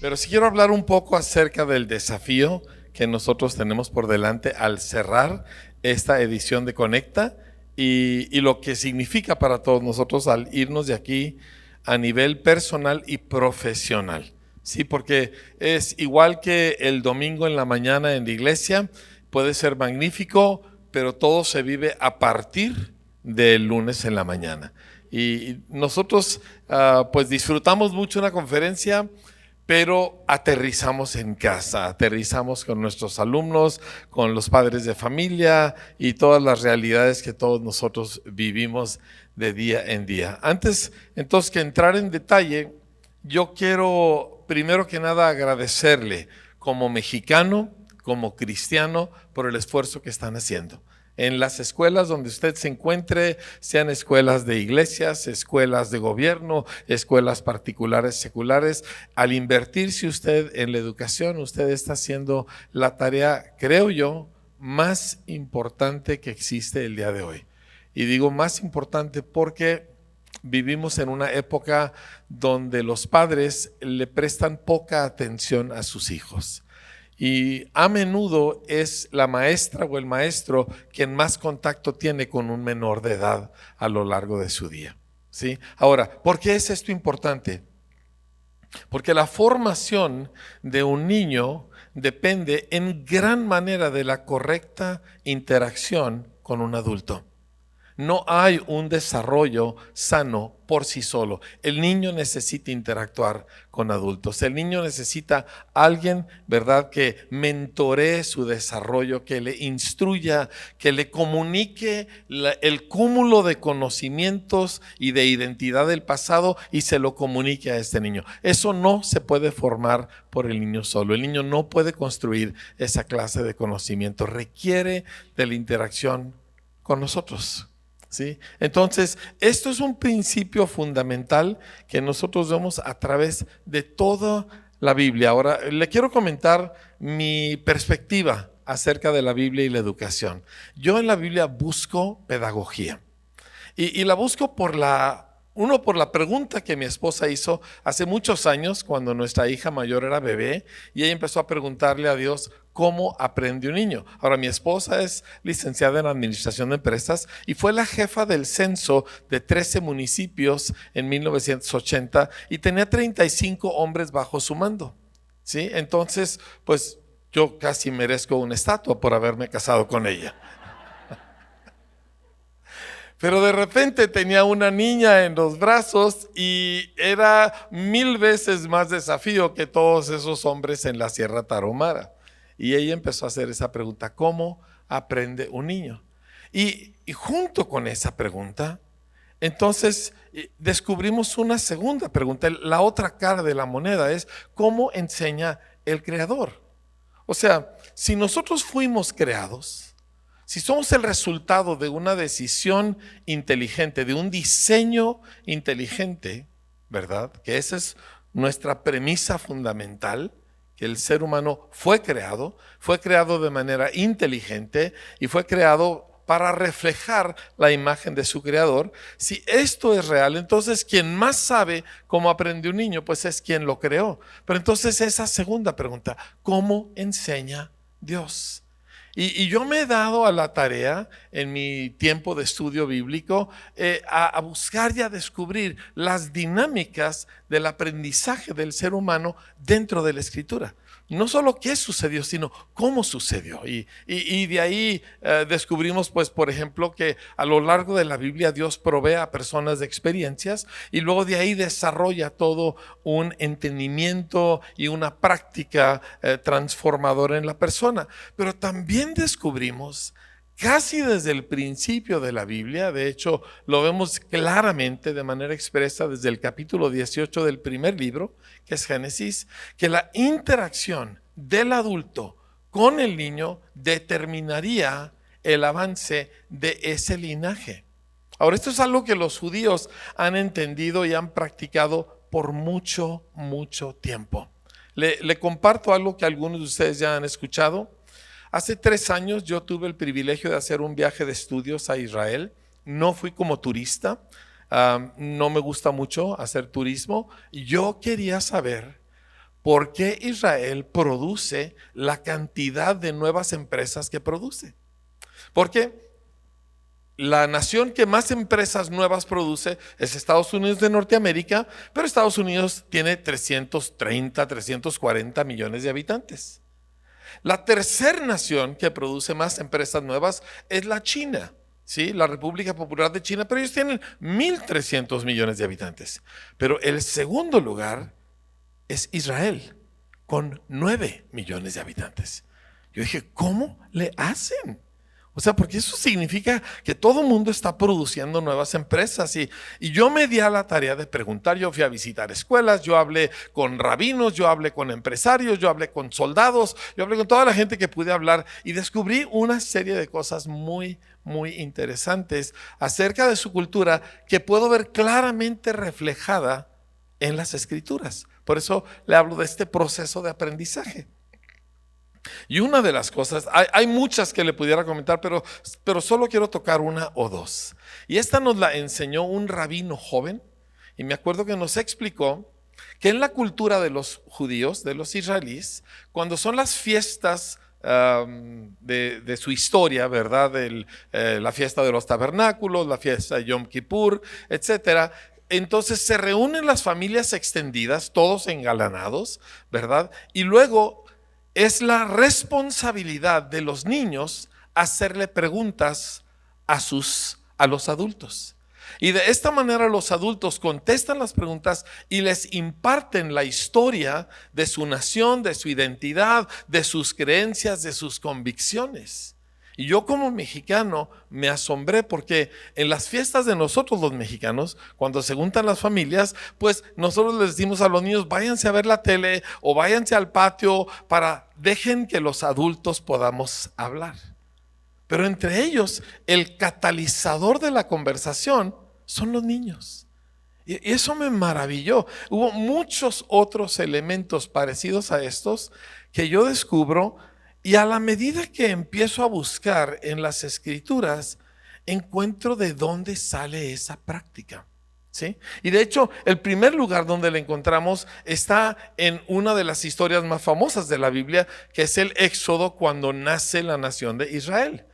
Pero sí quiero hablar un poco acerca del desafío que nosotros tenemos por delante al cerrar esta edición de Conecta y lo que significa para todos nosotros al irnos de aquí a nivel personal y profesional. Sí, porque es igual que el domingo en la mañana en la iglesia, puede ser magnífico, pero todo se vive a partir del lunes en la mañana. Y nosotros pues disfrutamos mucho una conferencia, pero aterrizamos en casa, aterrizamos con nuestros alumnos, con los padres de familia y todas las realidades que todos nosotros vivimos de día en día. Antes, entonces, que entrar en detalle, yo quiero primero que nada agradecerle como mexicano, como cristiano, por el esfuerzo que están haciendo. En las escuelas donde usted se encuentre, sean escuelas de iglesias, escuelas de gobierno, escuelas particulares, seculares, al invertirse usted en la educación, usted está haciendo la tarea, creo yo, más importante que existe el día de hoy. Y digo más importante porque vivimos en una época donde los padres le prestan poca atención a sus hijos. Y a menudo es la maestra o el maestro quien más contacto tiene con un menor de edad a lo largo de su día, ¿sí? Ahora, ¿por qué es esto importante? Porque la formación de un niño depende en gran manera de la correcta interacción con un adulto. No hay un desarrollo sano por sí solo. El niño necesita interactuar con adultos. El niño necesita alguien, ¿verdad?, que mentoree su desarrollo, que le instruya, que le comunique el cúmulo de conocimientos y de identidad del pasado y se lo comunique a este niño. Eso no se puede formar por el niño solo. El niño no puede construir esa clase de conocimiento. Requiere de la interacción con nosotros. ¿Sí? Entonces, esto es un principio fundamental que nosotros vemos a través de toda la Biblia. Ahora, le quiero comentar mi perspectiva acerca de la Biblia y la educación. Yo en la Biblia busco pedagogía y la busco por la pregunta que mi esposa hizo hace muchos años cuando nuestra hija mayor era bebé y ella empezó a preguntarle a Dios cómo aprende un niño. Ahora, mi esposa es licenciada en administración de empresas y fue la jefa del censo de 13 municipios en 1980 y tenía 35 hombres bajo su mando, ¿sí? Entonces, pues yo casi merezco una estatua por haberme casado con ella. Pero de repente tenía una niña en los brazos y era 1000 veces más desafío que todos esos hombres en la Sierra Tarahumara. Y ella empezó a hacer esa pregunta, ¿cómo aprende un niño? Y junto con esa pregunta, entonces descubrimos una segunda pregunta. La otra cara de la moneda es, ¿cómo enseña el Creador? O sea, si nosotros fuimos creados, si somos el resultado de una decisión inteligente, de un diseño inteligente, ¿verdad? Que esa es nuestra premisa fundamental, que el ser humano fue creado de manera inteligente y fue creado para reflejar la imagen de su creador. Si esto es real, entonces quien más sabe cómo aprende un niño, pues es quien lo creó. Pero entonces esa segunda pregunta, ¿cómo enseña Dios? Y yo me he dado a la tarea en mi tiempo de estudio bíblico a buscar y a descubrir las dinámicas del aprendizaje del ser humano dentro de la Escritura. No solo qué sucedió, sino cómo sucedió. Y de ahí descubrimos, pues, por ejemplo, que a lo largo de la Biblia Dios provee a personas de experiencias y luego de ahí desarrolla todo un entendimiento y una práctica transformadora en la persona. Pero también descubrimos casi desde el principio de la Biblia, de hecho lo vemos claramente de manera expresa desde el capítulo 18 del primer libro, que es Génesis, que la interacción del adulto con el niño determinaría el avance de ese linaje. Ahora, esto es algo que los judíos han entendido y han practicado por mucho, mucho tiempo. Le comparto algo que algunos de ustedes ya han escuchado. Hace 3 años yo tuve el privilegio de hacer un viaje de estudios a Israel. No fui como turista, no me gusta mucho hacer turismo. Yo quería saber ¿por qué Israel produce la cantidad de nuevas empresas que produce? Porque la nación que más empresas nuevas produce es Estados Unidos de Norteamérica, pero Estados Unidos tiene 330, 340 millones de habitantes. La tercera nación que produce más empresas nuevas es la China, ¿sí? La República Popular de China, pero ellos tienen 1.300 millones de habitantes. Pero el segundo lugar es Israel, con 9 millones de habitantes. Yo dije, ¿cómo le hacen? O sea, porque eso significa que todo el mundo está produciendo nuevas empresas y yo me di a la tarea de preguntar. Yo fui a visitar escuelas, yo hablé con rabinos, yo hablé con empresarios, yo hablé con soldados, yo hablé con toda la gente que pude hablar y descubrí una serie de cosas muy, muy interesantes acerca de su cultura que puedo ver claramente reflejada en las escrituras. Por eso le hablo de este proceso de aprendizaje. Y una de las cosas, hay muchas que le pudiera comentar, pero solo quiero tocar una o dos. Y esta nos la enseñó un rabino joven, y me acuerdo que nos explicó que en la cultura de los judíos, de los israelíes, cuando son las fiestas de su historia, ¿verdad? La fiesta de los tabernáculos, la fiesta de Yom Kippur, etcétera. Entonces se reúnen las familias extendidas, todos engalanados, ¿verdad? Y luego es la responsabilidad de los niños hacerle preguntas a los adultos. Y de esta manera los adultos contestan las preguntas y les imparten la historia de su nación, de su identidad, de sus creencias, de sus convicciones. Y yo como mexicano me asombré porque en las fiestas de nosotros los mexicanos, cuando se juntan las familias, pues nosotros les decimos a los niños, váyanse a ver la tele o váyanse al patio dejen que los adultos podamos hablar. Pero entre ellos, el catalizador de la conversación son los niños. Y eso me maravilló. Hubo muchos otros elementos parecidos a estos que yo descubro. Y a la medida que empiezo a buscar en las escrituras, encuentro de dónde sale esa práctica, ¿sí? Y de hecho, el primer lugar donde la encontramos está en una de las historias más famosas de la Biblia, que es el Éxodo, cuando nace la nación de Israel.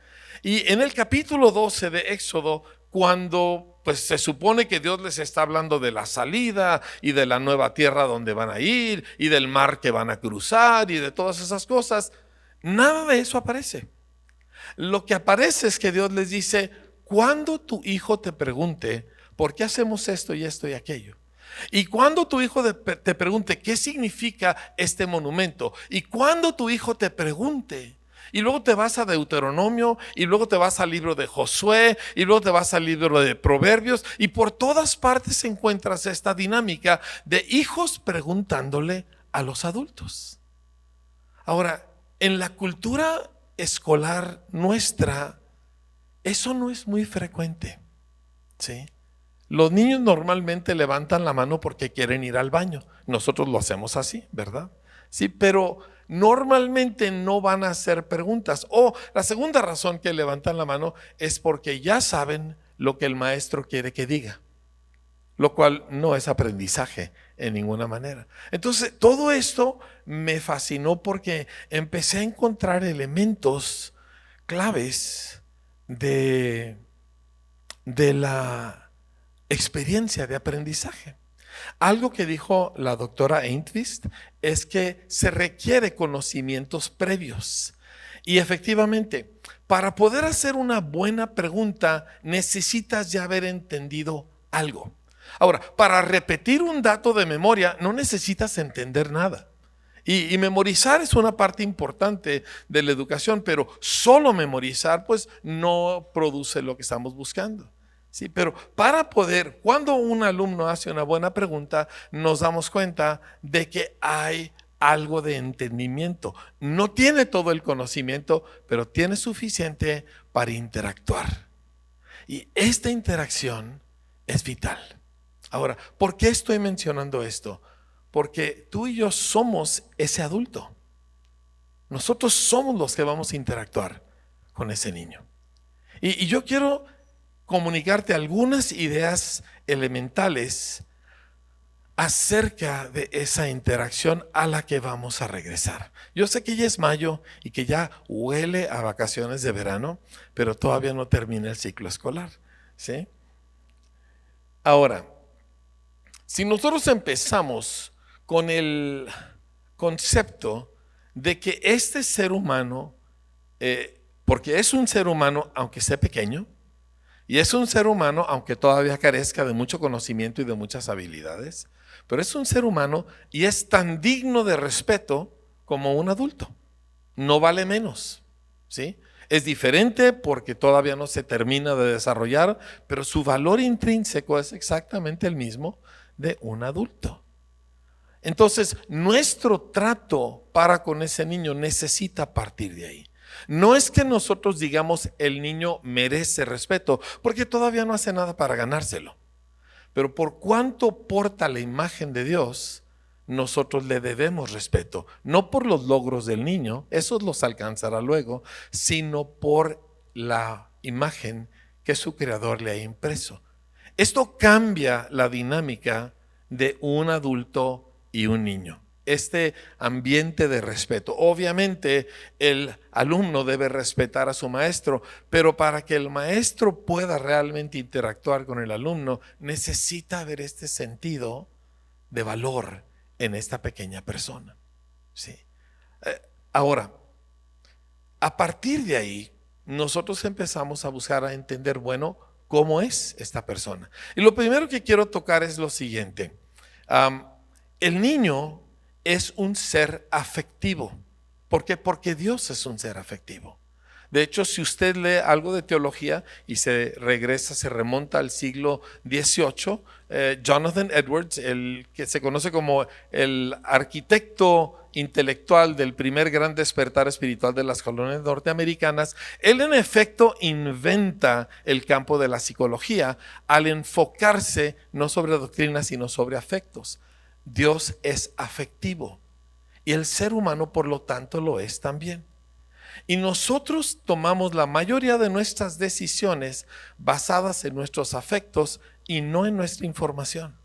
Y en el capítulo 12 de Éxodo, cuando pues se supone que Dios les está hablando de la salida y de la nueva tierra donde van a ir y del mar que van a cruzar y de todas esas cosas, nada de eso aparece. Lo que aparece es que Dios les dice, cuando tu hijo te pregunte, ¿por qué hacemos esto y esto y aquello? Y cuando tu hijo te pregunte, ¿qué significa este monumento? Y cuando tu hijo te pregunte, y luego te vas a Deuteronomio, y luego te vas al libro de Josué, y luego te vas al libro de Proverbios, y por todas partes encuentras esta dinámica de hijos preguntándole a los adultos. Ahora, en la cultura escolar nuestra, eso no es muy frecuente, ¿sí? Los niños normalmente levantan la mano porque quieren ir al baño. Nosotros lo hacemos así, ¿verdad? Sí, pero normalmente no van a hacer preguntas. O la segunda razón que levantan la mano es porque ya saben lo que el maestro quiere que diga, lo cual no es aprendizaje en ninguna manera. Entonces, todo esto me fascinó porque empecé a encontrar elementos claves de la experiencia de aprendizaje. Algo que dijo la doctora Eintvist es que se requiere conocimientos previos. Y efectivamente, para poder hacer una buena pregunta, necesitas ya haber entendido algo. Ahora, para repetir un dato de memoria no necesitas entender nada. Y memorizar es una parte importante de la educación, pero solo memorizar pues no produce lo que estamos buscando. Sí, pero para poder, cuando un alumno hace una buena pregunta, nos damos cuenta de que hay algo de entendimiento. No tiene todo el conocimiento, pero tiene suficiente para interactuar. Y esta interacción es vital. Ahora, ¿por qué estoy mencionando esto? Porque tú y yo somos ese adulto. Nosotros somos los que vamos a interactuar con ese niño. Y yo quiero comunicarte algunas ideas elementales acerca de esa interacción a la que vamos a regresar. Yo sé que ya es mayo y que ya huele a vacaciones de verano, pero todavía no termina el ciclo escolar, ¿sí? Ahora, si nosotros empezamos con el concepto de que este ser humano, porque es un ser humano aunque sea pequeño, y es un ser humano aunque todavía carezca de mucho conocimiento y de muchas habilidades, pero es un ser humano y es tan digno de respeto como un adulto. No vale menos, ¿sí? Es diferente porque todavía no se termina de desarrollar, pero su valor intrínseco es exactamente el mismo de un adulto. Entonces, nuestro trato para con ese niño necesita partir de ahí. No es que nosotros digamos el niño merece respeto, porque todavía no hace nada para ganárselo. Pero por cuanto porta la imagen de Dios, nosotros le debemos respeto. No por los logros del niño, esos los alcanzará luego, sino por la imagen que su creador le ha impreso. Esto cambia la dinámica de un adulto y un niño. Este ambiente de respeto. Obviamente el alumno debe respetar a su maestro, pero para que el maestro pueda realmente interactuar con el alumno, necesita haber este sentido de valor en esta pequeña persona. Sí. Ahora, a partir de ahí, nosotros empezamos a buscar a entender, bueno, cómo es esta persona. Y lo primero que quiero tocar es lo siguiente. El niño es un ser afectivo. ¿Por qué? Porque Dios es un ser afectivo. De hecho, si usted lee algo de teología y se remonta al siglo XVIII, Jonathan Edwards, el que se conoce como el arquitecto intelectual del primer gran despertar espiritual de las colonias norteamericanas, él en efecto inventa el campo de la psicología al enfocarse no sobre doctrinas, sino sobre afectos. Dios es afectivo y el ser humano por lo tanto lo es también. Y nosotros tomamos la mayoría de nuestras decisiones basadas en nuestros afectos y no en nuestra información.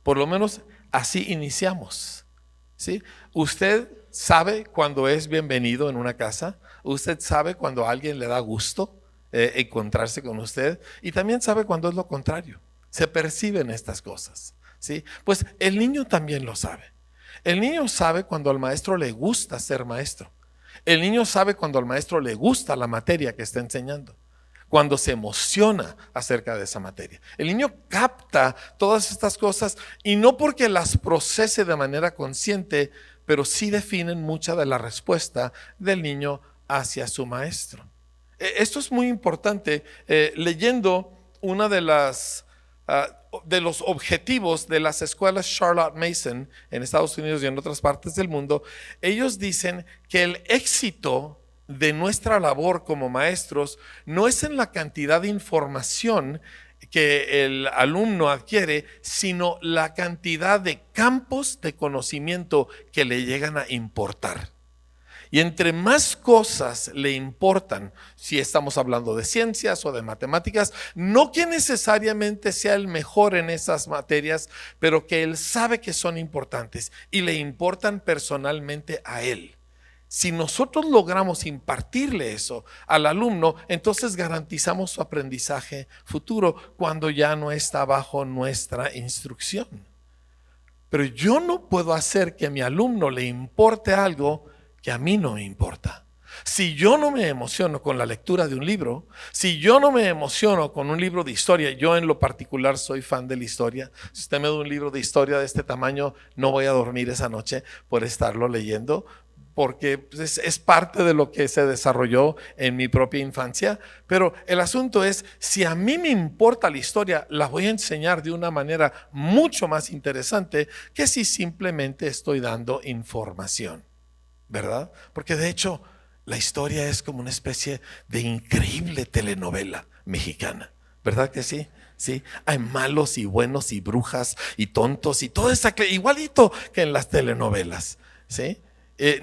Por lo menos así iniciamos, ¿sí? Usted sabe cuando es bienvenido en una casa, usted sabe cuando a alguien le da gusto encontrarse con usted y también sabe cuando es lo contrario. Se perciben estas cosas. ¿Sí? Pues el niño también lo sabe. El niño sabe cuando al maestro le gusta ser maestro. El niño sabe cuando al maestro le gusta la materia que está enseñando, cuando se emociona acerca de esa materia. El niño capta todas estas cosas y no porque las procese de manera consciente, pero sí definen mucha de la respuesta del niño hacia su maestro. Esto es muy importante. Leyendo una de los objetivos de las escuelas Charlotte Mason en Estados Unidos y en otras partes del mundo, ellos dicen que el éxito de nuestra labor como maestros no es en la cantidad de información que el alumno adquiere, sino la cantidad de campos de conocimiento que le llegan a importar. Y entre más cosas le importan, si estamos hablando de ciencias o de matemáticas, no que necesariamente sea el mejor en esas materias, pero que él sabe que son importantes y le importan personalmente a él. Si nosotros logramos impartirle eso al alumno, entonces garantizamos su aprendizaje futuro cuando ya no está bajo nuestra instrucción. Pero yo no puedo hacer que a mi alumno le importe algo que a mí no me importa. Si yo no me emociono con la lectura de un libro, si yo no me emociono con un libro de historia, yo en lo particular soy fan de la historia. Si usted me da un libro de historia de este tamaño, no voy a dormir esa noche por estarlo leyendo, porque es parte de lo que se desarrolló en mi propia infancia. Pero el asunto es, si a mí me importa la historia, la voy a enseñar de una manera mucho más interesante que si simplemente estoy dando información, ¿verdad? Porque de hecho la historia es como una especie de increíble telenovela mexicana, ¿verdad que sí? Sí, hay malos y buenos y brujas y tontos y todo eso igualito que en las telenovelas, ¿sí?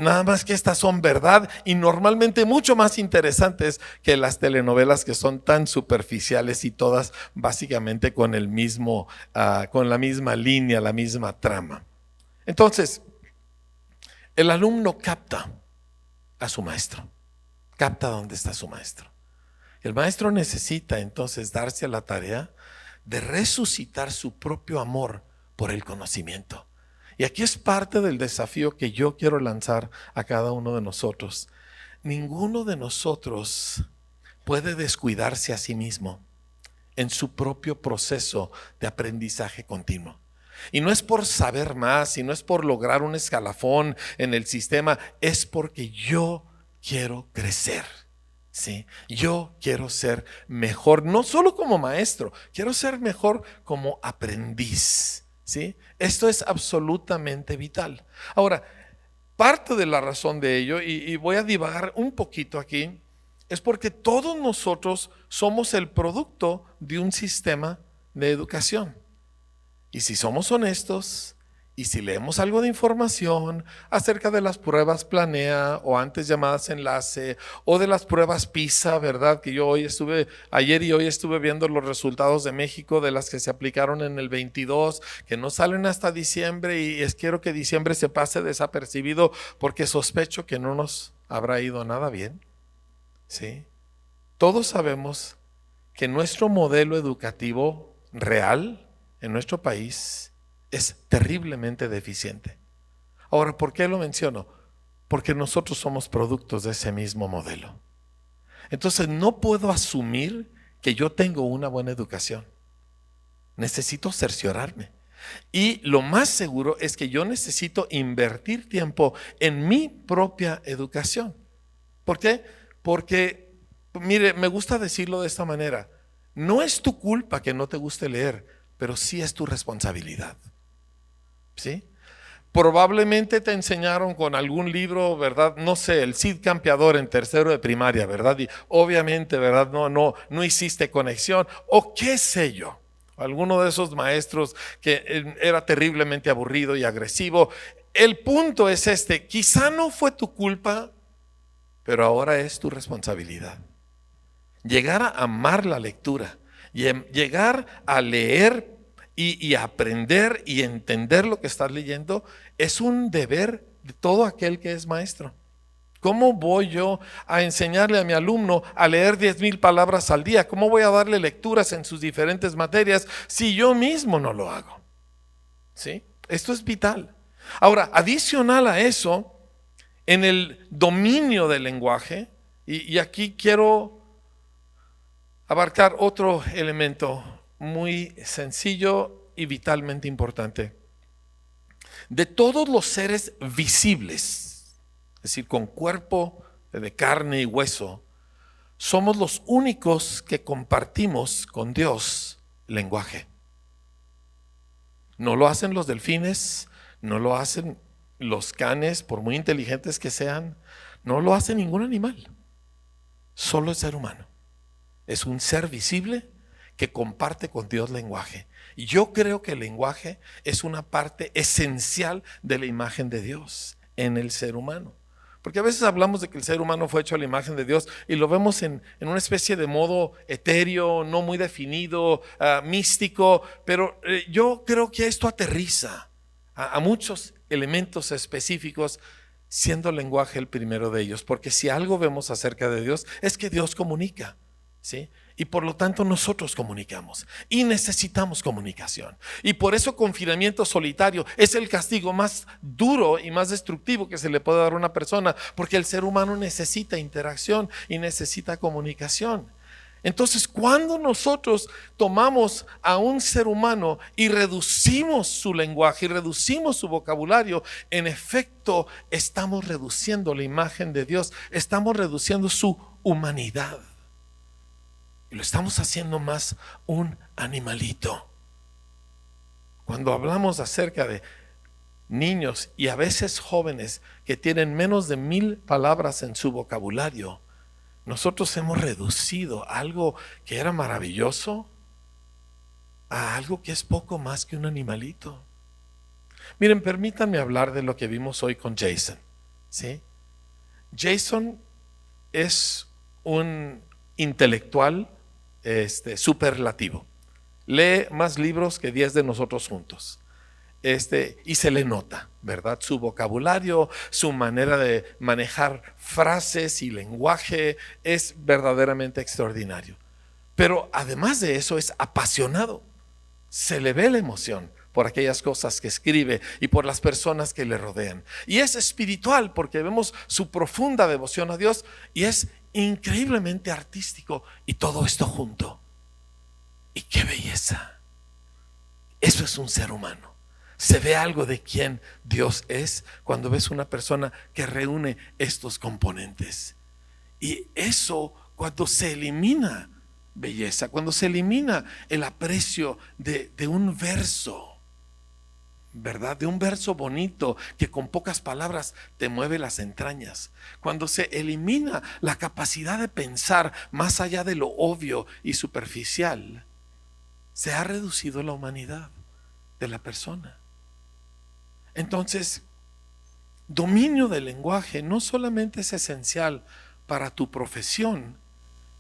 Nada más que estas son verdad y normalmente mucho más interesantes que las telenovelas que son tan superficiales y todas básicamente con el mismo, con la misma línea, la misma trama. Entonces, el alumno capta a su maestro, capta dónde está su maestro. El maestro necesita entonces darse a la tarea de resucitar su propio amor por el conocimiento. Y aquí es parte del desafío que yo quiero lanzar a cada uno de nosotros. Ninguno de nosotros puede descuidarse a sí mismo en su propio proceso de aprendizaje continuo. Y no es por saber más, y no es por lograr un escalafón en el sistema, es porque yo quiero crecer. ¿Sí? Yo quiero ser mejor, no solo como maestro, quiero ser mejor como aprendiz. ¿Sí? Esto es absolutamente vital. Ahora, parte de la razón de ello, y voy a divagar un poquito aquí, es porque todos nosotros somos el producto de un sistema de educación. Y si somos honestos, y si leemos algo de información acerca de las pruebas Planea o antes llamadas Enlace o de las pruebas PISA, ¿verdad? Que yo ayer y hoy estuve viendo los resultados de México de las que se aplicaron en el 22, que no salen hasta diciembre y quiero que diciembre se pase desapercibido porque sospecho que no nos habrá ido nada bien. ¿Sí? Todos sabemos que nuestro modelo educativo real en nuestro país es terriblemente deficiente. Ahora, ¿por qué lo menciono? Porque nosotros somos productos de ese mismo modelo. Entonces, no puedo asumir que yo tengo una buena educación. Necesito cerciorarme. Y lo más seguro es que yo necesito invertir tiempo en mi propia educación. ¿Por qué? Porque, mire, me gusta decirlo de esta manera. No es tu culpa que no te guste leer, pero sí es tu responsabilidad. ¿Sí? Probablemente te enseñaron con algún libro, ¿verdad? No sé, el Cid Campeador en tercero de primaria, ¿verdad? Y obviamente, ¿verdad? No hiciste conexión, o qué sé yo. Alguno de esos maestros que era terriblemente aburrido y agresivo. El punto es este, quizá no fue tu culpa, pero ahora es tu responsabilidad. Llegar a amar la lectura, llegar a leer y aprender y entender lo que estás leyendo es un deber de todo aquel que es maestro. ¿Cómo voy yo a enseñarle a mi alumno a leer 10,000 palabras al día? ¿Cómo voy a darle lecturas en sus diferentes materias si yo mismo no lo hago? ¿Sí? Esto es vital. Ahora, adicional a eso, en el dominio del lenguaje, y aquí quiero abarcar otro elemento muy sencillo y vitalmente importante. De todos los seres visibles, es decir, con cuerpo de carne y hueso, somos los únicos que compartimos con Dios lenguaje. No lo hacen los delfines, no lo hacen los canes, por muy inteligentes que sean, no lo hace ningún animal, solo el ser humano. Es un ser visible que comparte con Dios lenguaje. Y yo creo que el lenguaje es una parte esencial de la imagen de Dios en el ser humano. Porque a veces hablamos de que el ser humano fue hecho a la imagen de Dios y lo vemos en una especie de modo etéreo, no muy definido, místico, pero yo creo que esto aterriza a muchos elementos específicos, siendo el lenguaje el primero de ellos. Porque si algo vemos acerca de Dios es que Dios comunica, ¿sí? Y por lo tanto nosotros comunicamos y necesitamos comunicación. Y por eso confinamiento solitario es el castigo más duro y más destructivo que se le puede dar a una persona, porque el ser humano necesita interacción y necesita comunicación. Entonces, cuando nosotros tomamos a un ser humano y reducimos su lenguaje y reducimos su vocabulario, en efecto estamos reduciendo la imagen de Dios, estamos reduciendo su humanidad. Y lo estamos haciendo más un animalito. Cuando hablamos acerca de niños y a veces jóvenes que tienen menos de 1,000 palabras en su vocabulario, nosotros hemos reducido algo que era maravilloso a algo que es poco más que un animalito. Miren, permítanme hablar de lo que vimos hoy con Jason. ¿sí? Jason es un intelectual superlativo. Lee más libros que 10 de nosotros juntos. Y se le nota, ¿verdad? Su vocabulario, su manera de manejar frases y lenguaje es verdaderamente extraordinario. Pero además de eso es apasionado. Se le ve la emoción por aquellas cosas que escribe y por las personas que le rodean. Y es espiritual porque vemos su profunda devoción a Dios y es increíblemente artístico y todo esto junto. Y qué belleza. Eso es un ser humano. Se ve algo de quién Dios es cuando ves una persona que reúne estos componentes. Y eso, cuando se elimina belleza, cuando se elimina el aprecio de un verso, ¿verdad? De un verso bonito que con pocas palabras te mueve las entrañas. Cuando se elimina la capacidad de pensar más allá de lo obvio y superficial, se ha reducido la humanidad de la persona. Entonces, dominio del lenguaje no solamente es esencial para tu profesión,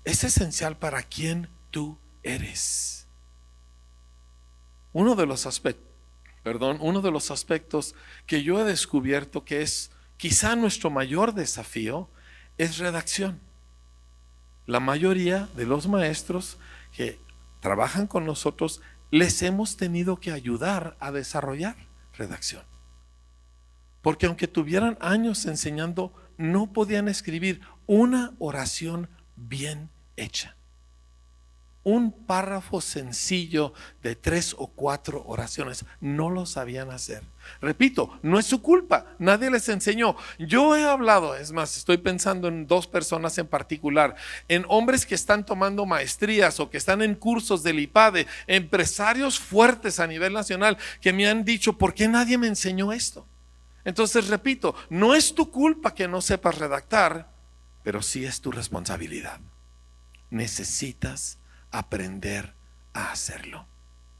es esencial para quien tú eres. Uno de los aspectos que yo he descubierto que es quizá nuestro mayor desafío es redacción. La mayoría de los maestros que trabajan con nosotros les hemos tenido que ayudar a desarrollar redacción. Porque aunque tuvieran años enseñando, no podían escribir una oración bien hecha. Un párrafo sencillo de 3 o 4 oraciones, no lo sabían hacer. Repito, no es su culpa, nadie les enseñó. Yo he hablado, es más, estoy pensando en 2 personas en particular, en hombres que están tomando maestrías o que están en cursos del IPADE, empresarios fuertes a nivel nacional que me han dicho, ¿por qué nadie me enseñó esto? Entonces, repito, no es tu culpa que no sepas redactar, pero sí es tu responsabilidad. Necesitas aprender a hacerlo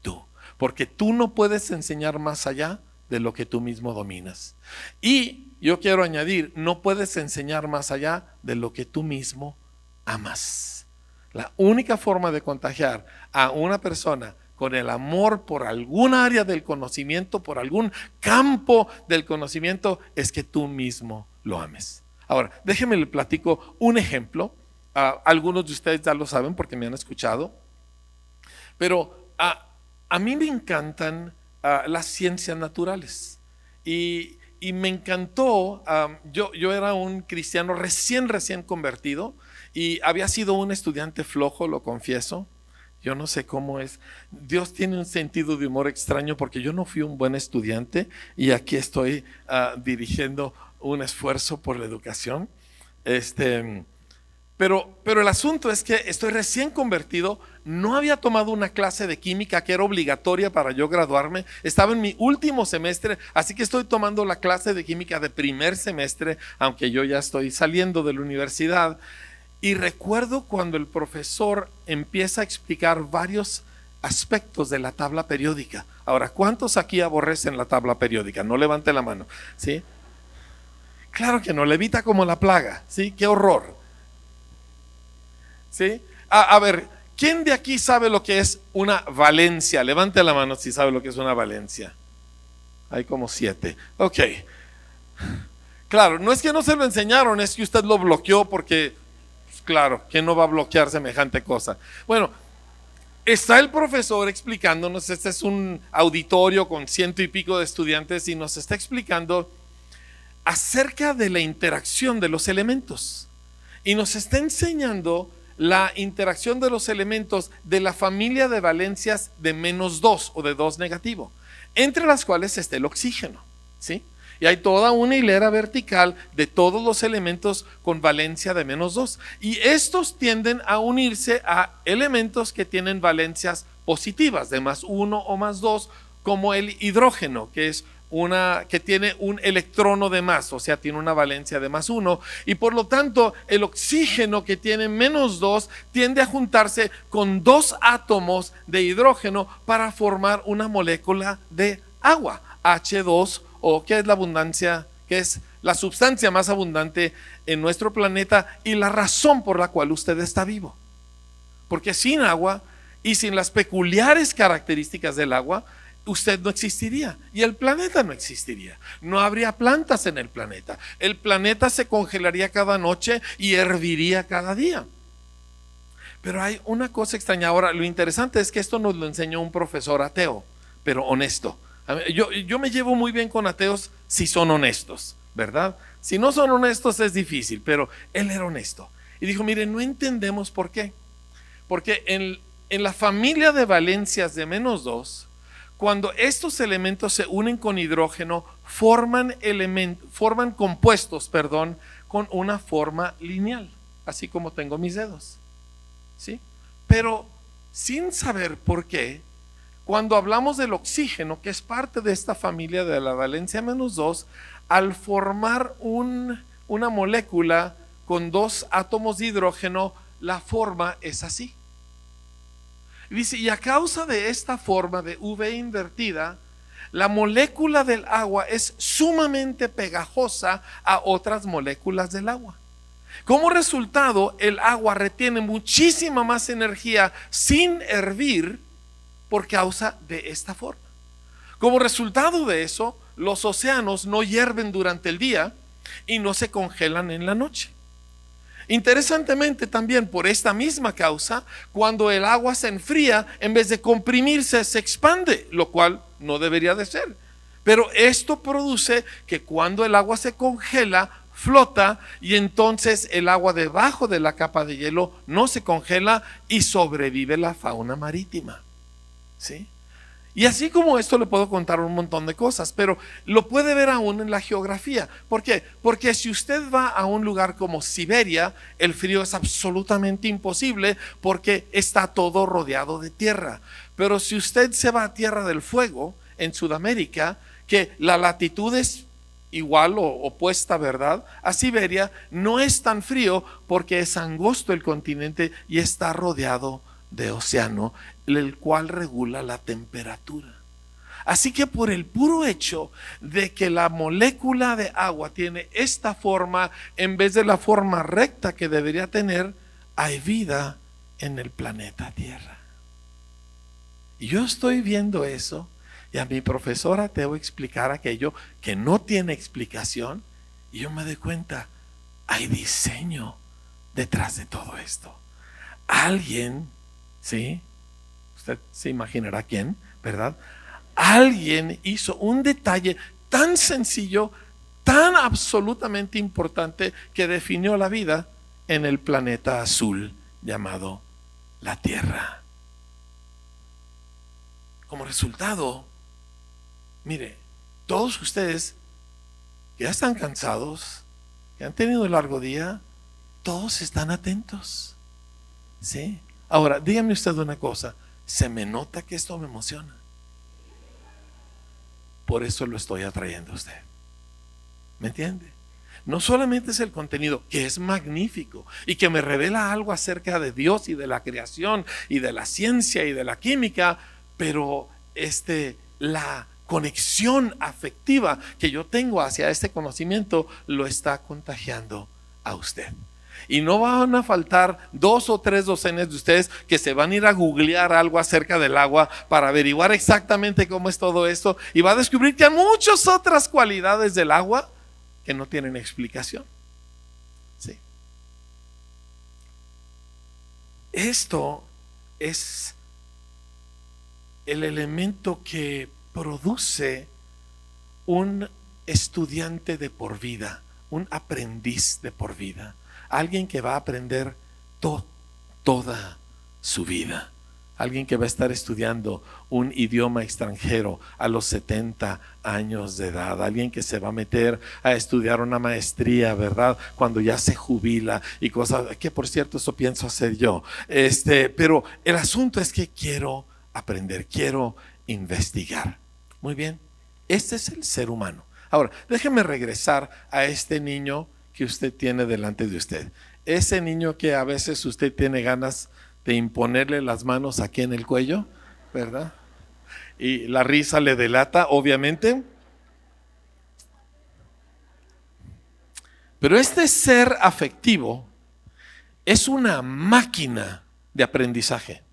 tú, porque tú no puedes enseñar más allá de lo que tú mismo dominas. Y yo quiero añadir, no puedes enseñar más allá de lo que tú mismo amas. La única forma de contagiar a una persona con el amor por algún área del conocimiento, por algún campo del conocimiento, es que tú mismo lo ames. Ahora, déjenme le platico un ejemplo. Algunos de ustedes ya lo saben porque me han escuchado, pero a mí me encantan las ciencias naturales y me encantó. Yo era un cristiano recién convertido y había sido un estudiante flojo, lo confieso. Yo no sé cómo es. Dios tiene un sentido de humor extraño porque yo no fui un buen estudiante y aquí estoy dirigiendo un esfuerzo por la educación. Pero el asunto es que estoy recién convertido, no había tomado una clase de química que era obligatoria para yo graduarme, estaba en mi último semestre, así que estoy tomando la clase de química de primer semestre, aunque yo ya estoy saliendo de la universidad. Y recuerdo cuando el profesor empieza a explicar varios aspectos de la tabla periódica. Ahora, ¿cuántos aquí aborrecen la tabla periódica? No levante la mano, ¿sí? Claro que no, le evita como la plaga, ¿sí? ¡Qué horror! ¿Sí? A ver, ¿quién de aquí sabe lo que es una valencia? Levante la mano si sabe lo que es una valencia. Hay como 7. Ok. Claro, no es que no se lo enseñaron, es que usted lo bloqueó porque... Claro, ¿quién no va a bloquear semejante cosa? Bueno, está el profesor explicándonos, este es un auditorio con 100 y pico de estudiantes y nos está explicando acerca de la interacción de los elementos. Y nos está enseñando la interacción de los elementos de la familia de valencias de -2 o de 2 negativo, entre las cuales está el oxígeno, ¿sí? Y hay toda una hilera vertical de todos los elementos con valencia de -2. Y estos tienden a unirse a elementos que tienen valencias positivas de +1 o +2, como el hidrógeno, que es que tiene un electrono de más, o sea, tiene una valencia de +1. Y por lo tanto, el oxígeno, que tiene -2, tiende a juntarse con 2 átomos de hidrógeno para formar una molécula de agua, H2O. ¿O qué es la abundancia? ¿Qué es la sustancia más abundante en nuestro planeta y la razón por la cual usted está vivo. Porque sin agua y sin las peculiares características del agua, usted no existiría y el planeta no existiría. No habría plantas en el planeta. El planeta se congelaría cada noche y herviría cada día. Pero hay una cosa extraña. Ahora, lo interesante es que esto nos lo enseñó un profesor ateo, pero honesto. Yo me llevo muy bien con ateos si son honestos, ¿verdad? Si no son honestos es difícil, pero él era honesto. Y dijo, miren, no entendemos por qué. Porque en la familia de valencias de -2, cuando estos elementos se unen con hidrógeno, forman compuestos, con una forma lineal, así como tengo mis dedos. ¿Sí? Pero sin saber por qué, cuando hablamos del oxígeno, que es parte de esta familia de la valencia -2, al formar una molécula con 2 átomos de hidrógeno, la forma es así. Dice, y a causa de esta forma de V invertida, la molécula del agua es sumamente pegajosa a otras moléculas del agua. Como resultado, el agua retiene muchísima más energía sin hervir por causa de esta forma. Como resultado de eso, los océanos no hierven durante el día y no se congelan en la noche. Interesantemente también, por esta misma causa, cuando el agua se enfría, en vez de comprimirse, se expande, lo cual no debería de ser. Pero esto produce que cuando el agua se congela, flota, y entonces el agua debajo de la capa de hielo no se congela y sobrevive la fauna marítima. ¿Sí? Y así como esto le puedo contar un montón de cosas, pero lo puede ver aún en la geografía. ¿Por qué? Porque si usted va a un lugar como Siberia, el frío es absolutamente imposible porque está todo rodeado de tierra. Pero si usted se va a Tierra del Fuego, en Sudamérica, que la latitud es igual o opuesta, ¿verdad?, a Siberia, no es tan frío porque es angosto el continente y está rodeado de océano, el cual regula la temperatura. Así que por el puro hecho de que la molécula de agua tiene esta forma en vez de la forma recta que debería tener, hay vida en el planeta Tierra. Y yo estoy viendo eso, y a mi profesora ateo explicar aquello que no tiene explicación, y yo me doy cuenta, hay diseño detrás de todo esto. Alguien, ¿sí? Usted se imaginará quién, ¿verdad? Alguien hizo un detalle tan sencillo, tan absolutamente importante, que definió la vida en el planeta azul llamado la Tierra. Como resultado, mire, todos ustedes que ya están cansados, que han tenido un largo día, todos están atentos. ¿Sí? Ahora, dígame usted una cosa, se me nota que esto me emociona. Por eso lo estoy atrayendo a usted. ¿Me entiende? No solamente es el contenido, que es magnífico y que me revela algo acerca de Dios y de la creación y de la ciencia y de la química, pero la conexión afectiva que yo tengo hacia este conocimiento lo está contagiando a usted. Y no van a faltar 2 o 3 docenas de ustedes que se van a ir a googlear algo acerca del agua para averiguar exactamente cómo es todo esto, y va a descubrir que hay muchas otras cualidades del agua que no tienen explicación. Sí. Esto es el elemento que produce un estudiante de por vida, un aprendiz de por vida, alguien que va a aprender toda su vida, alguien que va a estar estudiando un idioma extranjero a los 70 años de edad, alguien que se va a meter a estudiar una maestría, ¿verdad?, cuando ya se jubila y cosas que, por cierto, eso pienso hacer yo. Pero el asunto es que quiero aprender, quiero investigar. Muy bien, este es el ser humano. Ahora, déjeme regresar a este niño que usted tiene delante de usted. Ese niño que a veces usted tiene ganas de imponerle las manos aquí en el cuello, ¿verdad? Y la risa le delata, obviamente. Pero este ser afectivo es una máquina de aprendizaje.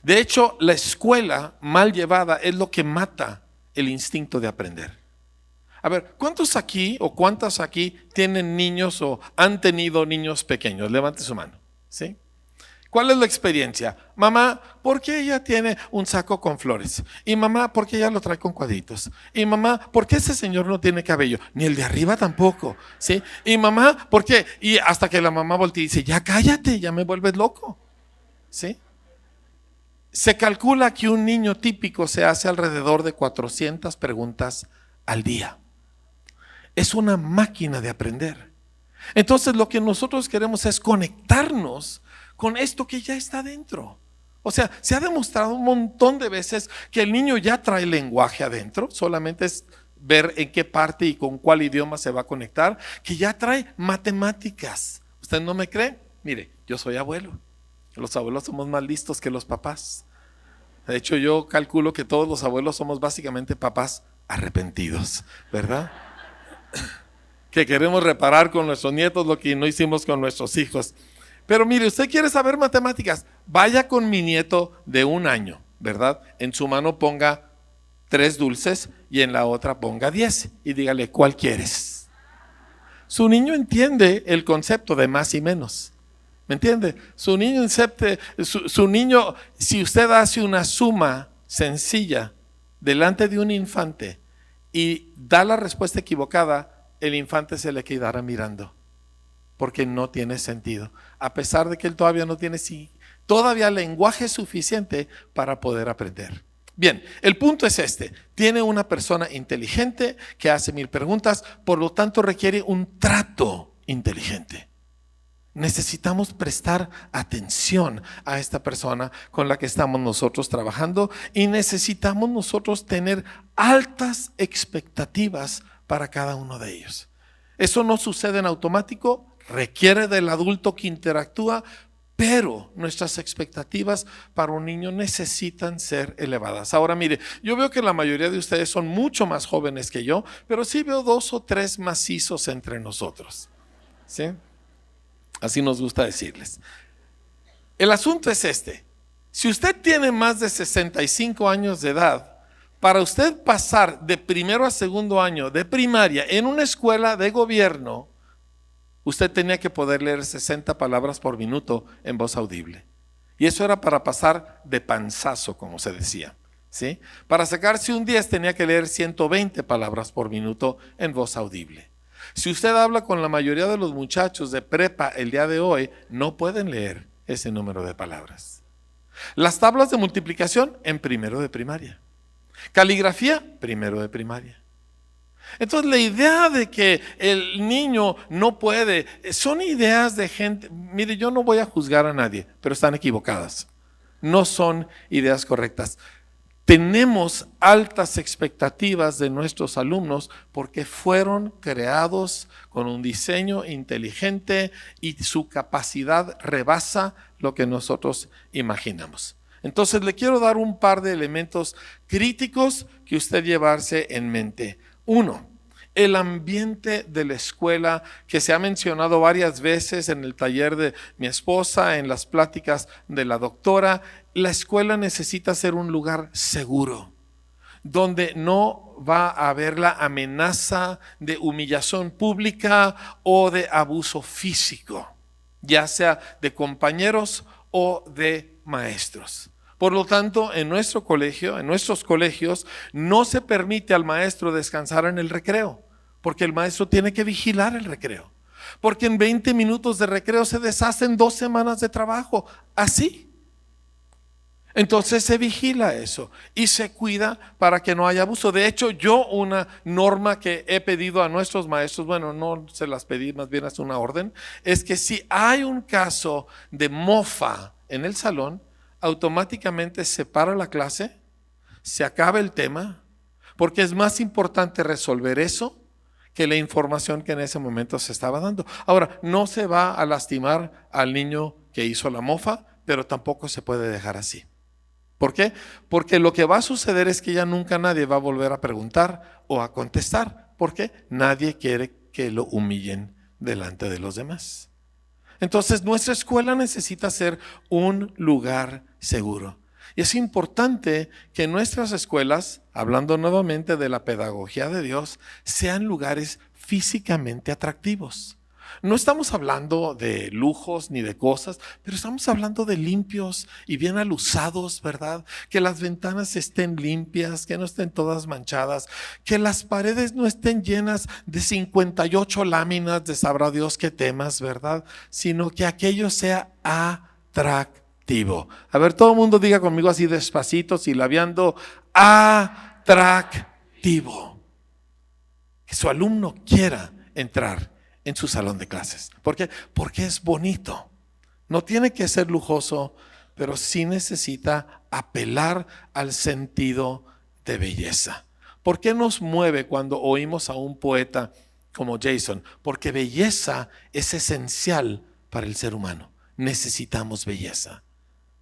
De hecho, la escuela mal llevada es lo que mata el instinto de aprender. A ver, ¿cuántos aquí o cuántas aquí tienen niños o han tenido niños pequeños? Levante su mano, ¿sí? ¿Cuál es la experiencia? Mamá, ¿por qué ella tiene un saco con flores? Y mamá, ¿por qué ella lo trae con cuadritos? Y mamá, ¿por qué ese señor no tiene cabello? Ni el de arriba tampoco, ¿sí? Y mamá, ¿por qué? Y hasta que la mamá voltea y dice, ya cállate, ya me vuelves loco, ¿sí? Se calcula que un niño típico se hace alrededor de 400 preguntas al día. Es una máquina de aprender. Entonces lo que nosotros queremos es conectarnos con esto que ya está dentro. O sea, se ha demostrado un montón de veces que el niño ya trae lenguaje adentro, solamente es ver en qué parte y con cuál idioma se va a conectar, que ya trae matemáticas. ¿Usted no me cree? Mire, yo soy abuelo. Los abuelos somos más listos que los papás. De hecho, yo calculo que todos los abuelos somos básicamente papás arrepentidos, ¿verdad? Que queremos reparar con nuestros nietos lo que no hicimos con nuestros hijos. Pero mire, usted quiere saber matemáticas, vaya con mi nieto de 1 año, ¿verdad? En su mano ponga 3 dulces y en la otra ponga 10 y dígale, ¿cuál quieres? Su niño entiende el concepto de más y menos. ¿Me entiende? Su niño, si usted hace una suma sencilla delante de un infante y da la respuesta equivocada, el infante se le quedará mirando, porque no tiene sentido, a pesar de que él todavía no tiene todavía lenguaje suficiente para poder aprender. Bien, el punto es este: tiene una persona inteligente que hace 1000 preguntas, por lo tanto requiere un trato inteligente. Necesitamos prestar atención a esta persona con la que estamos nosotros trabajando y necesitamos nosotros tener altas expectativas para cada uno de ellos. Eso no sucede en automático, requiere del adulto que interactúa, pero nuestras expectativas para un niño necesitan ser elevadas. Ahora mire, yo veo que la mayoría de ustedes son mucho más jóvenes que yo, pero sí veo 2 o 3 macizos entre nosotros, ¿sí? Así nos gusta decirles. El asunto es este: si usted tiene más de 65 años de edad, para usted pasar de primero a segundo año de primaria en una escuela de gobierno, usted tenía que poder leer 60 palabras por minuto en voz audible. Y eso era para pasar de panzazo, como se decía, ¿sí? Para sacarse un 10 tenía que leer 120 palabras por minuto en voz audible. Si usted habla con la mayoría de los muchachos de prepa el día de hoy, no pueden leer ese número de palabras. Las tablas de multiplicación en primero de primaria. Caligrafía, primero de primaria. Entonces la idea de que el niño no puede, son ideas de gente. Mire, yo no voy a juzgar a nadie, pero están equivocadas. No son ideas correctas. Tenemos altas expectativas de nuestros alumnos porque fueron creados con un diseño inteligente y su capacidad rebasa lo que nosotros imaginamos. Entonces le quiero dar un par de elementos críticos que usted llevarse en mente. 1, el ambiente de la escuela, que se ha mencionado varias veces en el taller de mi esposa, en las pláticas de la doctora. La escuela necesita ser un lugar seguro, donde no va a haber la amenaza de humillación pública o de abuso físico, ya sea de compañeros o de maestros. Por lo tanto, en nuestro colegio, en nuestros colegios, no se permite al maestro descansar en el recreo, porque el maestro tiene que vigilar el recreo. Porque en 20 minutos de recreo se deshacen 2 semanas de trabajo, así. Entonces se vigila eso y se cuida para que no haya abuso. De hecho, yo una norma que he pedido a nuestros maestros, bueno, no se las pedí, más bien es una orden, es que si hay un caso de mofa en el salón, automáticamente se para la clase, se acaba el tema, porque es más importante resolver eso que la información que en ese momento se estaba dando. Ahora, no se va a lastimar al niño que hizo la mofa, pero tampoco se puede dejar así. ¿Por qué? Porque lo que va a suceder es que ya nunca nadie va a volver a preguntar o a contestar. ¿Por qué? Nadie quiere que lo humillen delante de los demás. Entonces nuestra escuela necesita ser un lugar seguro. Y es importante que nuestras escuelas, hablando nuevamente de la pedagogía de Dios, sean lugares físicamente atractivos. No estamos hablando de lujos ni de cosas, pero estamos hablando de limpios y bien alusados, ¿verdad? Que las ventanas estén limpias, que no estén todas manchadas, que las paredes no estén llenas de 58 láminas de sabrá Dios qué temas, ¿verdad? Sino que aquello sea atractivo. A ver, todo el mundo diga conmigo así despacito, silabeando, atractivo. Que su alumno quiera entrar en su salón de clases. ¿Por qué? Porque es bonito. No tiene que ser lujoso, pero sí necesita apelar al sentido de belleza. ¿Por qué nos mueve cuando oímos a un poeta como Jason? Porque belleza es esencial para el ser humano. Necesitamos belleza.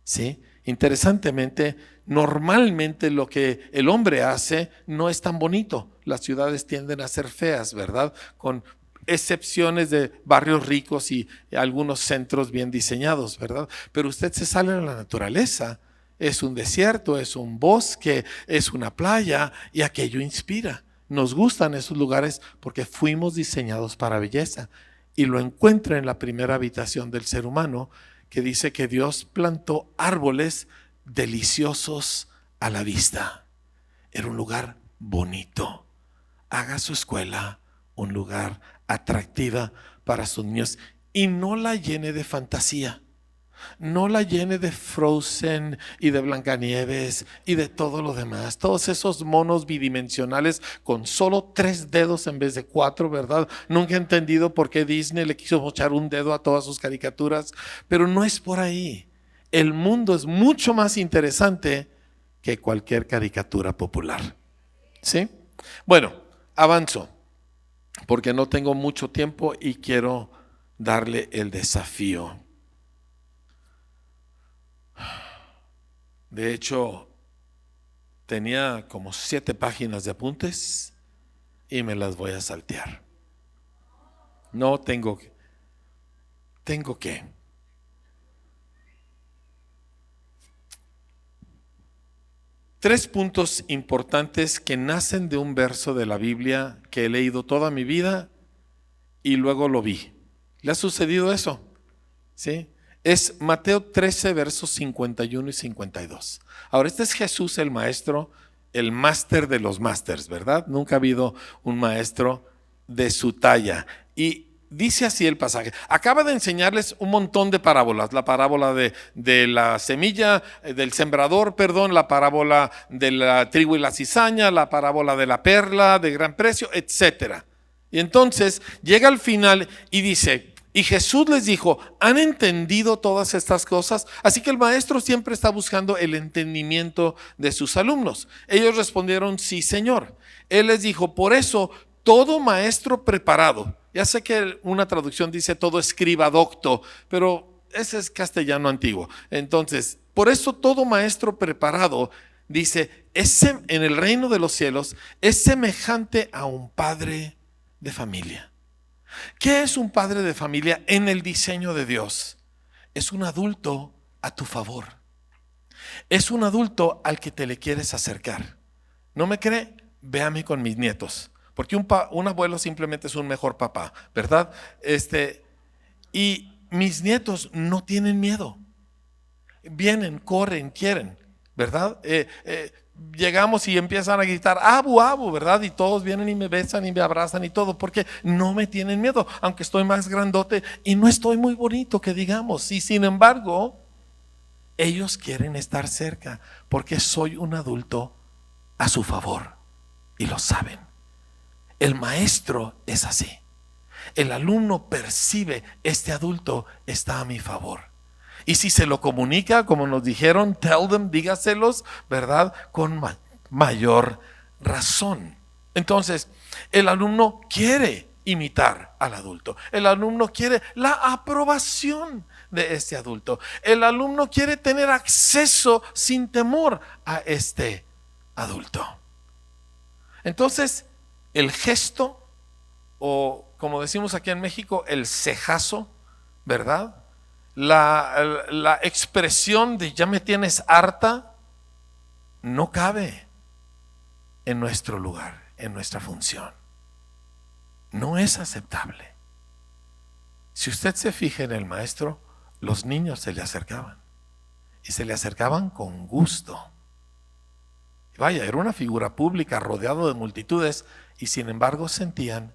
¿Sí? Interesantemente, normalmente lo que el hombre hace no es tan bonito. Las ciudades tienden a ser feas, ¿verdad? Con excepciones de barrios ricos y algunos centros bien diseñados, ¿verdad? Pero usted se sale a la naturaleza, es un desierto, es un bosque, es una playa y aquello inspira. Nos gustan esos lugares porque fuimos diseñados para belleza. Y lo encuentra en la primera habitación del ser humano, que dice que Dios plantó árboles deliciosos a la vista. Era un lugar bonito. Haga su escuela un lugar atractiva para sus niños y no la llene de fantasía. No la llene de Frozen y de Blancanieves y de todo lo demás. Todos esos monos bidimensionales con solo 3 dedos en vez de 4, ¿verdad? Nunca he entendido por qué Disney le quiso mochar un dedo a todas sus caricaturas, pero no es por ahí. El mundo es mucho más interesante que cualquier caricatura popular. ¿Sí? Bueno, avanzo, porque no tengo mucho tiempo y quiero darle el desafío. De hecho, tenía como 7 páginas de apuntes y me las voy a saltear. No tengo que. 3 puntos importantes que nacen de un verso de la Biblia que he leído toda mi vida y luego lo vi. ¿Le ha sucedido eso? ¿Sí? Es Mateo 13, versos 51 y 52. Ahora, este es Jesús el maestro, el máster de los másters, ¿verdad? Nunca ha habido un maestro de su talla. Y dice así el pasaje. Acaba de enseñarles un montón de parábolas. La parábola de la semilla, del sembrador, perdón, la parábola de la trigo y la cizaña, la parábola de la perla de gran precio, etcétera. Y entonces llega al final y dice: y Jesús les dijo, ¿han entendido todas estas cosas? Así que el maestro siempre está buscando el entendimiento de sus alumnos. Ellos respondieron, sí, Señor. Él les dijo, por eso todo maestro preparado, ya sé que una traducción dice todo escriba docto, pero ese es castellano antiguo. Entonces, por eso todo maestro preparado, dice, en el reino de los cielos es semejante a un padre de familia. ¿Qué es un padre de familia en el diseño de Dios? Es un adulto a tu favor. Es un adulto al que te le quieres acercar. ¿No me cree? Véame con mis nietos. Porque un abuelo simplemente es un mejor papá, ¿verdad? Y mis nietos no tienen miedo. Vienen, corren, quieren, ¿verdad? Llegamos y empiezan a gritar abu, abu, ¿verdad? Y todos vienen y me besan y me abrazan y todo, porque no me tienen miedo, aunque estoy más grandote y no estoy muy bonito, que digamos. Y sin embargo, ellos quieren estar cerca, porque soy un adulto a su favor y lo saben. El maestro es así. El alumno percibe, este adulto está a mi favor. Y si se lo comunica, como nos dijeron, tell them, dígaselos, ¿verdad? Con mayor razón. Entonces, el alumno quiere imitar al adulto. El alumno quiere la aprobación de este adulto. El alumno quiere tener acceso sin temor a este adulto. Entonces, el gesto o como decimos aquí en México, el cejazo, ¿verdad? La expresión de ya me tienes harta no cabe en nuestro lugar, en nuestra función. No es aceptable. Si usted se fija en el maestro, los niños se le acercaban y se le acercaban con gusto. Vaya, era una figura pública rodeado de multitudes y sin embargo sentían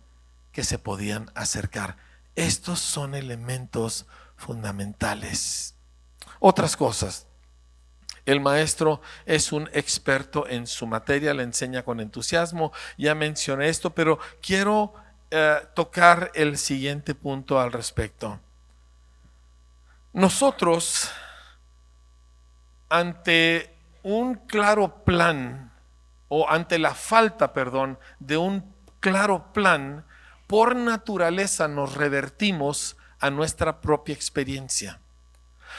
que se podían acercar. Estos son elementos fundamentales. Otras cosas. El maestro es un experto en su materia, le enseña con entusiasmo. Ya mencioné esto, pero quiero tocar el siguiente punto al respecto. Nosotros, ante un claro plan, o ante la falta, perdón, de un claro plan, por naturaleza nos revertimos a nuestra propia experiencia.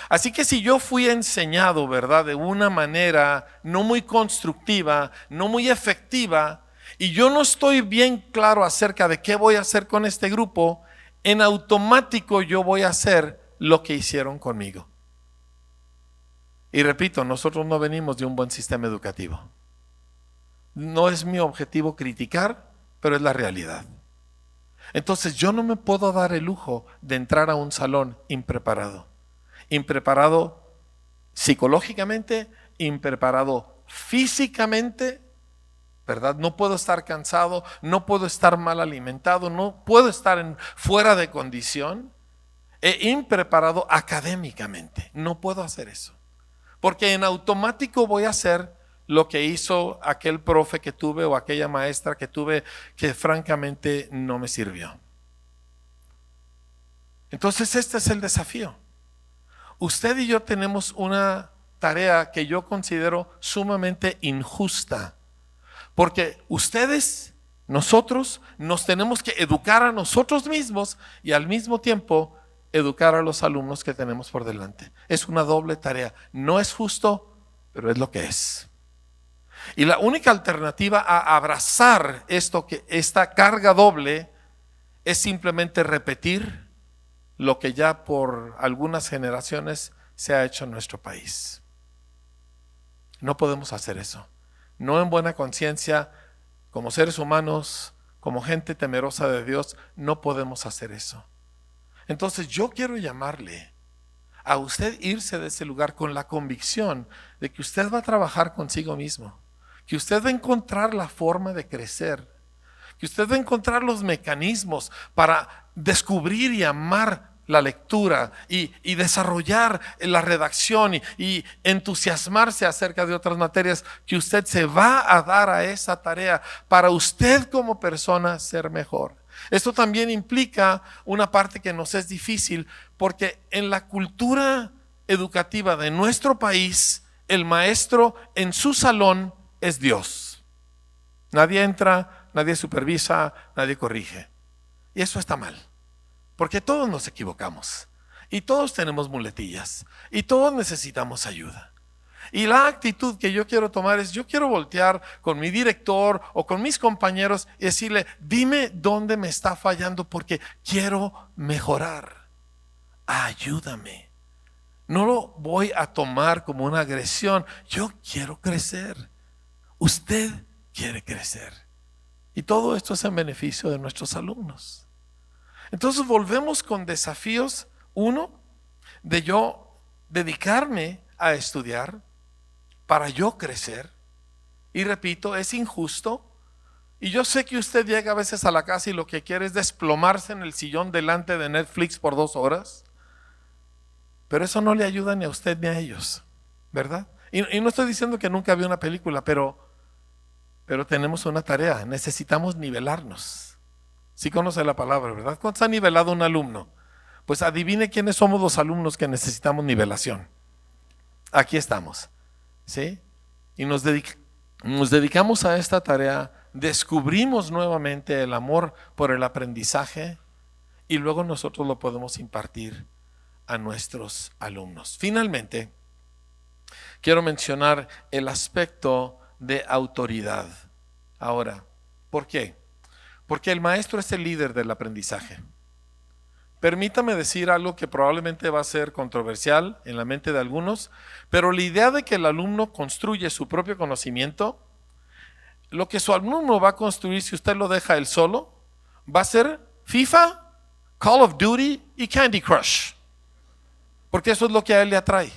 Así que si yo fui enseñado, ¿verdad?, de una manera no muy constructiva, no muy efectiva, y yo no estoy bien claro acerca de qué voy a hacer con este grupo, en automático yo voy a hacer lo que hicieron conmigo. Y repito, nosotros no venimos de un buen sistema educativo. No es mi objetivo criticar, pero es la realidad. Entonces yo no me puedo dar el lujo de entrar a un salón impreparado. Impreparado psicológicamente, impreparado físicamente, ¿verdad? No puedo estar cansado, no puedo estar mal alimentado, no puedo estar fuera de condición, e impreparado académicamente. No puedo hacer eso, porque en automático voy a hacer lo que hizo aquel profe que tuve o aquella maestra que tuve que francamente no me sirvió. Entonces este es el desafío. Usted y yo tenemos una tarea que yo considero sumamente injusta, porque ustedes, nosotros, nos tenemos que educar a nosotros mismos y al mismo tiempo educar a los alumnos que tenemos por delante. Es una doble tarea. No es justo, pero es lo que es. Y la única alternativa a abrazar esta carga doble es simplemente repetir lo que ya por algunas generaciones se ha hecho en nuestro país. No podemos hacer eso. No en buena conciencia, como seres humanos, como gente temerosa de Dios, no podemos hacer eso. Entonces yo quiero llamarle a usted irse de ese lugar con la convicción de que usted va a trabajar consigo mismo, que usted va a encontrar la forma de crecer, que usted va a encontrar los mecanismos para descubrir y amar la lectura y desarrollar la redacción y entusiasmarse acerca de otras materias, que usted se va a dar a esa tarea para usted como persona ser mejor. Esto también implica una parte que nos es difícil, porque en la cultura educativa de nuestro país, el maestro en su salón es Dios. Nadie entra, nadie supervisa, nadie corrige. Y eso está mal, porque todos nos equivocamos y todos tenemos muletillas y todos necesitamos ayuda. Y la actitud que yo quiero tomar es, yo quiero voltear con mi director o con mis compañeros y decirle, dime dónde me está fallando porque quiero mejorar. Ayúdame. No lo voy a tomar como una agresión. Yo quiero crecer. Usted quiere crecer. Y todo esto es en beneficio de nuestros alumnos. Entonces volvemos con desafíos. Uno, de yo dedicarme a estudiar para yo crecer. Y repito, es injusto. Y yo sé que usted llega a veces a la casa y lo que quiere es desplomarse en el sillón delante de Netflix por 2 horas. Pero eso no le ayuda ni a usted ni a ellos, ¿verdad? Y no estoy diciendo que nunca vi una película, pero tenemos una tarea. Necesitamos nivelarnos. Sí conoce la palabra, ¿verdad? ¿Cuántos ha nivelado un alumno? Pues adivine quiénes somos los alumnos que necesitamos nivelación. Aquí estamos, ¿sí? Y nos dedicamos a esta tarea, descubrimos nuevamente el amor por el aprendizaje y luego nosotros lo podemos impartir a nuestros alumnos. Finalmente, quiero mencionar el aspecto de autoridad. Ahora, ¿por qué? Porque el maestro es el líder del aprendizaje. Permítame decir algo que probablemente va a ser controversial en la mente de algunos, pero la idea de que el alumno construye su propio conocimiento, lo que su alumno va a construir si usted lo deja él solo, va a ser FIFA, Call of Duty y Candy Crush. Porque eso es lo que a él le atrae.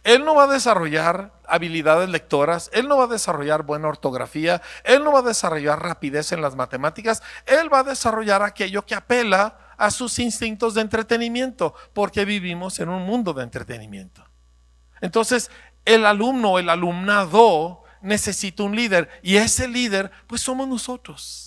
Él no va a desarrollar habilidades lectoras, él no va a desarrollar buena ortografía, él no va a desarrollar rapidez en las matemáticas, él va a desarrollar aquello que apela a sus instintos de entretenimiento, porque vivimos en un mundo de entretenimiento. Entonces, el alumno, el alumnado necesita un líder, y ese líder, pues somos nosotros.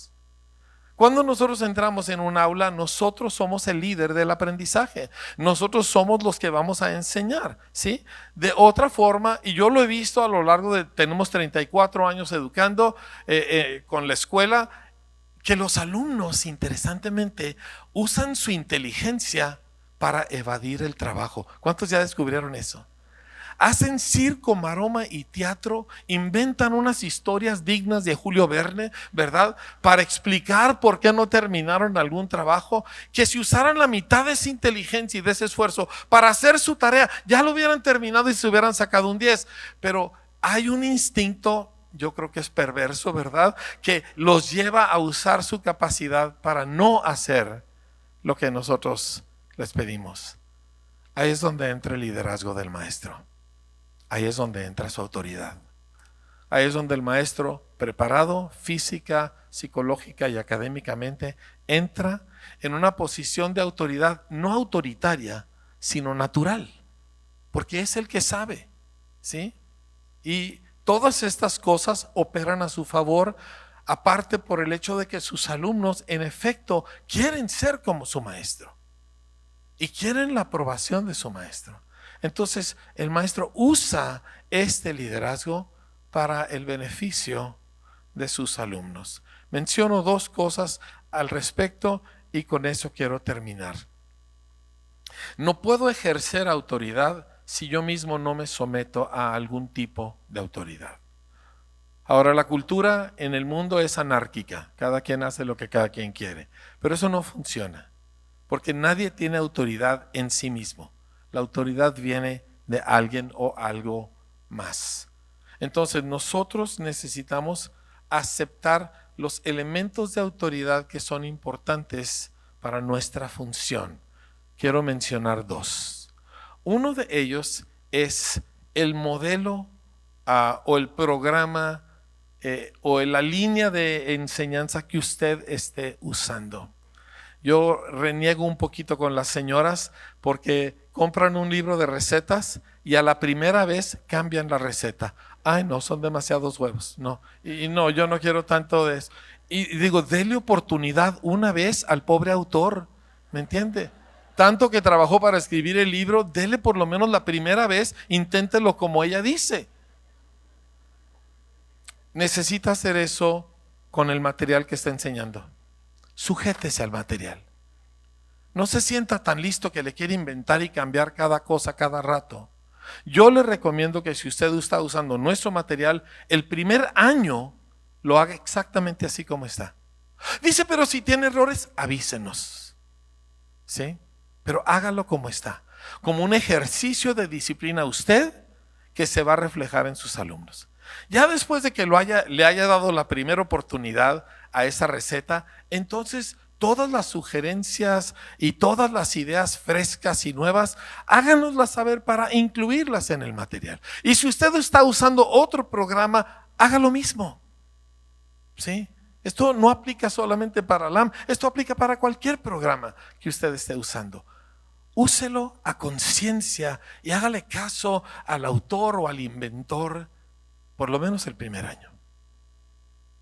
Cuando nosotros entramos en un aula, nosotros somos el líder del aprendizaje. Nosotros somos los que vamos a enseñar, ¿sí? De otra forma, y yo lo he visto a lo largo de, tenemos 34 años educando con la escuela, que los alumnos, interesantemente, usan su inteligencia para evadir el trabajo. ¿Cuántos ya descubrieron eso? Hacen circo, maroma y teatro, inventan unas historias dignas de Julio Verne, ¿verdad? Para explicar por qué no terminaron algún trabajo, que si usaran la mitad de esa inteligencia y de ese esfuerzo para hacer su tarea, ya lo hubieran terminado y se hubieran sacado un 10. Pero hay un instinto, yo creo que es perverso, ¿verdad? Que los lleva a usar su capacidad para no hacer lo que nosotros les pedimos. Ahí es donde entra el liderazgo del maestro. Ahí es donde entra su autoridad. Ahí es donde el maestro, preparado física, psicológica y académicamente, entra en una posición de autoridad no autoritaria, sino natural, porque es el que sabe, ¿sí? Y todas estas cosas operan a su favor, aparte por el hecho de que sus alumnos, en efecto, quieren ser como su maestro y quieren la aprobación de su maestro. Entonces, el maestro usa este liderazgo para el beneficio de sus alumnos. Menciono dos cosas al respecto y con eso quiero terminar. No puedo ejercer autoridad si yo mismo no me someto a algún tipo de autoridad. Ahora, la cultura en el mundo es anárquica. Cada quien hace lo que cada quien quiere. Pero eso no funciona, porque nadie tiene autoridad en sí mismo. La autoridad viene de alguien o algo más. Entonces nosotros necesitamos aceptar los elementos de autoridad que son importantes para nuestra función. Quiero mencionar dos. Uno de ellos es el modelo o el programa o la línea de enseñanza que usted esté usando. Yo reniego un poquito con las señoras porque compran un libro de recetas y a la primera vez cambian la receta. Ay, no, son demasiados huevos. No, y no, yo no quiero tanto de eso. Y digo, dele oportunidad una vez al pobre autor, ¿me entiende? Tanto que trabajó para escribir el libro, dele por lo menos la primera vez, inténtelo como ella dice. Necesita hacer eso con el material que está enseñando. Sujétese al material. No se sienta tan listo que le quiere inventar y cambiar cada cosa cada rato. Yo le recomiendo que si usted está usando nuestro material, el primer año lo haga exactamente así como está. Dice, pero si tiene errores, avísenos. ¿Sí? Pero hágalo como está. Como un ejercicio de disciplina a usted que se va a reflejar en sus alumnos. Ya después de que le haya dado la primera oportunidad a esa receta, entonces todas las sugerencias y todas las ideas frescas y nuevas, háganoslas saber para incluirlas en el material. Y si usted está usando otro programa, haga lo mismo. ¿Sí? Esto no aplica solamente para LAM, esto aplica para cualquier programa que usted esté usando. Úselo a conciencia y hágale caso al autor o al inventor por lo menos el primer año.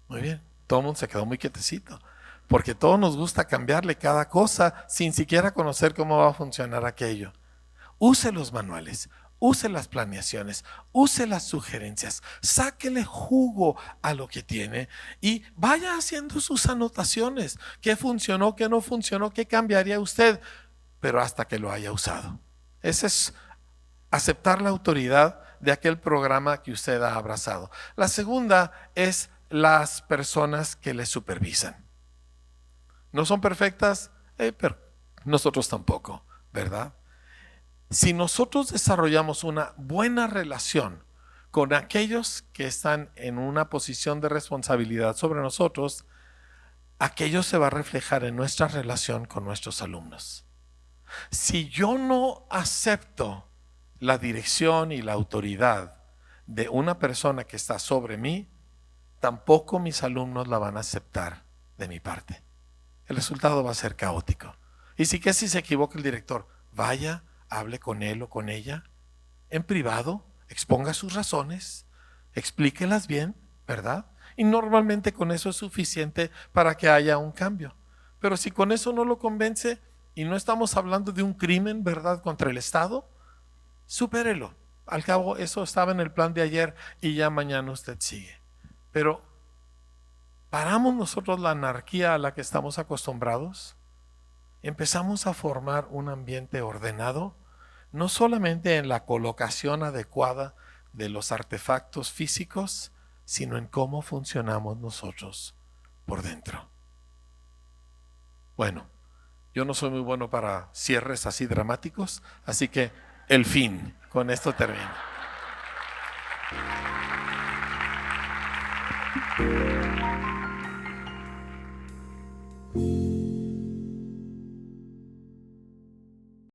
Muy bien, todo el mundo se quedó muy quietecito, porque todos nos gusta cambiarle cada cosa sin siquiera conocer cómo va a funcionar aquello. Use los manuales, use las planeaciones, use las sugerencias, sáquele jugo a lo que tiene y vaya haciendo sus anotaciones. ¿Qué funcionó, qué no funcionó, qué cambiaría usted? Pero hasta que lo haya usado. Ese es aceptar la autoridad de aquel programa que usted ha abrazado. La segunda es las personas que le supervisan. No son perfectas, pero nosotros tampoco, ¿verdad? Si nosotros desarrollamos una buena relación con aquellos que están en una posición de responsabilidad sobre nosotros, aquello se va a reflejar en nuestra relación con nuestros alumnos. Si yo no acepto la dirección y la autoridad de una persona que está sobre mí, tampoco mis alumnos la van a aceptar de mi parte. El resultado va a ser caótico. Y si se equivoca el director, vaya, hable con él o con ella en privado, exponga sus razones, explíquelas bien, ¿verdad? Y normalmente con eso es suficiente para que haya un cambio. Pero si con eso no lo convence y no estamos hablando de un crimen, ¿verdad?, contra el Estado, supérelo. Al cabo, eso estaba en el plan de ayer y ya mañana usted sigue. Pero, ¿paramos nosotros la anarquía a la que estamos acostumbrados? Empezamos a formar un ambiente ordenado, no solamente en la colocación adecuada de los artefactos físicos, sino en cómo funcionamos nosotros por dentro. Bueno, yo no soy muy bueno para cierres así dramáticos, así que el fin, con esto termino.